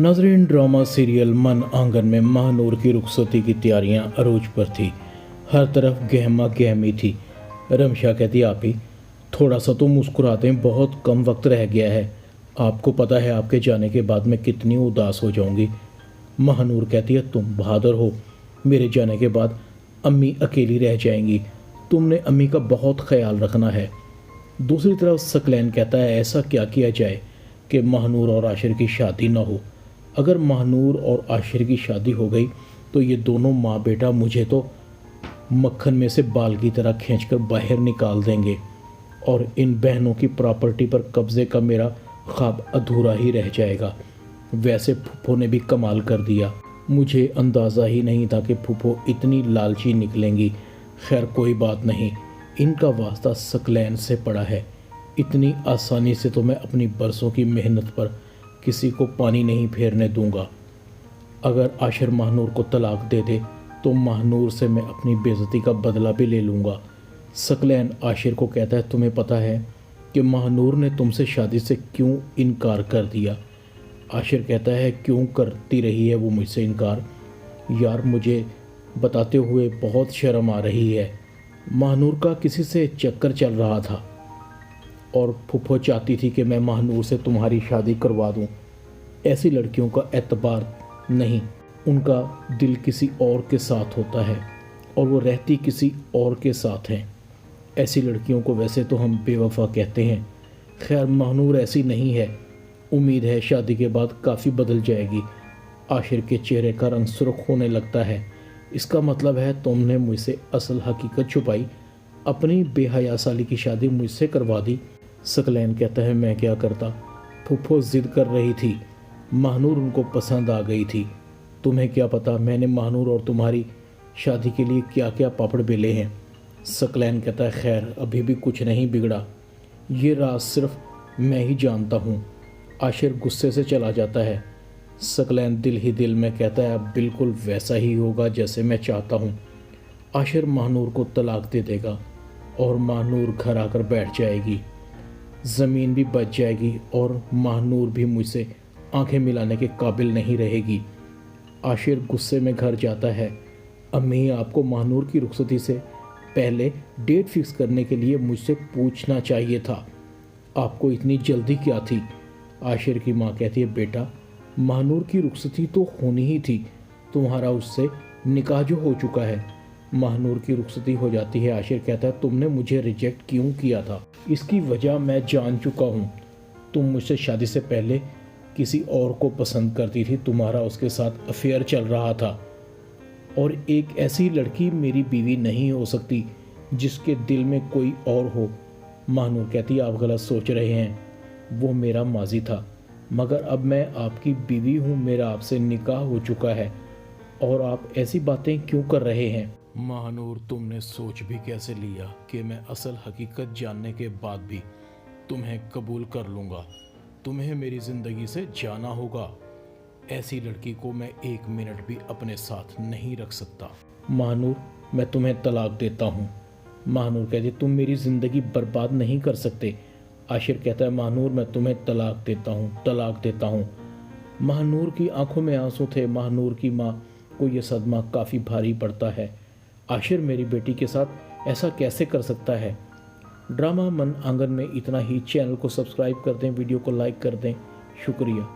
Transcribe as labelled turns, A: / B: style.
A: नाज़रीन, drama serial मन आंगन में महानूर की रुखसती की तैयारियां अरूज पर थी। हर तरफ गहमा गहमी थी। रमशा कहती, आप ही थोड़ा सा तो मुस्कुराते हैं, बहुत कम वक्त रह गया है। आपको पता है आपके जाने के बाद मैं कितनी उदास हो जाऊंगी। महानूर कहती है, तुम बहादुर हो। मेरे जाने के बाद अम्मी अकेली रह जाएंगी। तुमने अम्मी का बहुत ख्याल रखना है। दूसरी तरफ सकलैन कहता है, ऐसा क्या किया जाए कि महानूर और आशिर की शादी ना हो। अगर महानूर और आशिर की शादी हो गई तो ये दोनों माँ बेटा मुझे तो मक्खन में से बाल की तरह खींचकर बाहर निकाल देंगे और इन बहनों की प्रॉपर्टी पर कब्जे का मेरा ख्वाब अधूरा ही रह जाएगा। वैसे फूफो ने भी कमाल कर दिया। मुझे अंदाज़ा ही नहीं था कि फूफो इतनी लालची निकलेंगी। खैर कोई बात नहीं, इनका वास्ता सकलैन से पड़ा है। इतनी आसानी से तो मैं अपनी बरसों की मेहनत पर किसी को पानी नहीं फेरने दूंगा। अगर आशिर महानूर को तलाक दे दे तो महानूर से मैं अपनी बेइज्जती का बदला भी ले लूँगा। सकलैन आशिर को कहता है, तुम्हें पता है कि महानूर ने तुमसे शादी से क्यों इनकार कर दिया? आशिर कहता है, क्यों करती रही है वो मुझसे इनकार? यार मुझे बताते हुए बहुत शर्म आ रही है। महानूर का किसी से चक्कर चल रहा था और फूफो चाहती थी कि मैं महानूर से तुम्हारी शादी करवा दूं। ऐसी लड़कियों का एतबार नहीं, उनका दिल किसी और के साथ होता है और वो रहती किसी और के साथ हैं। ऐसी लड़कियों को वैसे तो हम बेवफा कहते हैं। खैर महानूर ऐसी नहीं है। उम्मीद है शादी के बाद काफ़ी बदल जाएगी। आशिर के चेहरे का रंग सुर्ख होने लगता है। इसका मतलब है तुमने मुझसे असल हकीकत छुपाई, अपनी बेहया साली की शादी मुझसे करवा दी। सकलैन कहता है, मैं क्या करता? फूफो ज़िद कर रही थी। महानूर उनको पसंद आ गई थी। तुम्हें क्या पता मैंने महानूर और तुम्हारी शादी के लिए क्या क्या पापड़ बेले हैं। सकलैन कहता है, खैर अभी भी कुछ नहीं बिगड़ा। ये राज सिर्फ मैं ही जानता हूँ। आशिर गुस्से से चला जाता है। सकलैन दिल ही दिल में कहता है, अब बिल्कुल वैसा ही होगा जैसे मैं चाहता हूँ। आशिर महानूर को तलाक दे देगा और महानूर घर आकर बैठ जाएगी। ज़मीन भी बच जाएगी और महानूर भी मुझसे आंखें मिलाने के काबिल नहीं रहेगी। आशिर गुस्से में घर जाता है। अम्मी, आपको महानूर की रुखसती से पहले डेट फिक्स करने के लिए मुझसे पूछना चाहिए था। आपको इतनी जल्दी क्या थी? आशिर की माँ कहती है, बेटा महानूर की रुखसती तो होनी ही थी। तुम्हारा उससे निकाह जो हो चुका है। महानूर की रुखसती हो जाती है। आशिर कहता है, तुमने मुझे रिजेक्ट क्यों किया था? इसकी वजह मैं जान चुका हूँ। तुम मुझसे शादी से पहले किसी और को पसंद करती थी। तुम्हारा उसके साथ अफेयर चल रहा था और एक ऐसी लड़की मेरी बीवी नहीं हो सकती जिसके दिल में कोई और हो। महानूर कहती है, आप गलत सोच रहे हैं। वो मेरा माजी था, मगर अब मैं आपकी बीवी हूँ। मेरा आपसे निकाह हो चुका है और आप ऐसी बातें क्यों कर रहे हैं? महानूर, तुमने सोच भी कैसे लिया कि मैं असल हकीकत जानने के बाद भी तुम्हें कबूल कर लूँगा? तुम्हें मेरी ज़िंदगी से जाना होगा। ऐसी लड़की को मैं एक मिनट भी अपने साथ नहीं रख सकता। महानूर, मैं तुम्हें तलाक देता हूँ। महानूर कहती, तुम मेरी ज़िंदगी बर्बाद नहीं कर सकते। आशिर कहता है, महानूर मैं तुम्हें तलाक देता हूँ, तलाक देता हूँ। महानूर की आंखों में आंसू थे। महानूर की माँ को यह सदमा काफ़ी भारी पड़ता है। आशिर मेरी बेटी के साथ ऐसा कैसे कर सकता है? ड्रामा मन आंगन में इतना ही। चैनल को सब्सक्राइब कर दें, वीडियो को लाइक कर दें। शुक्रिया।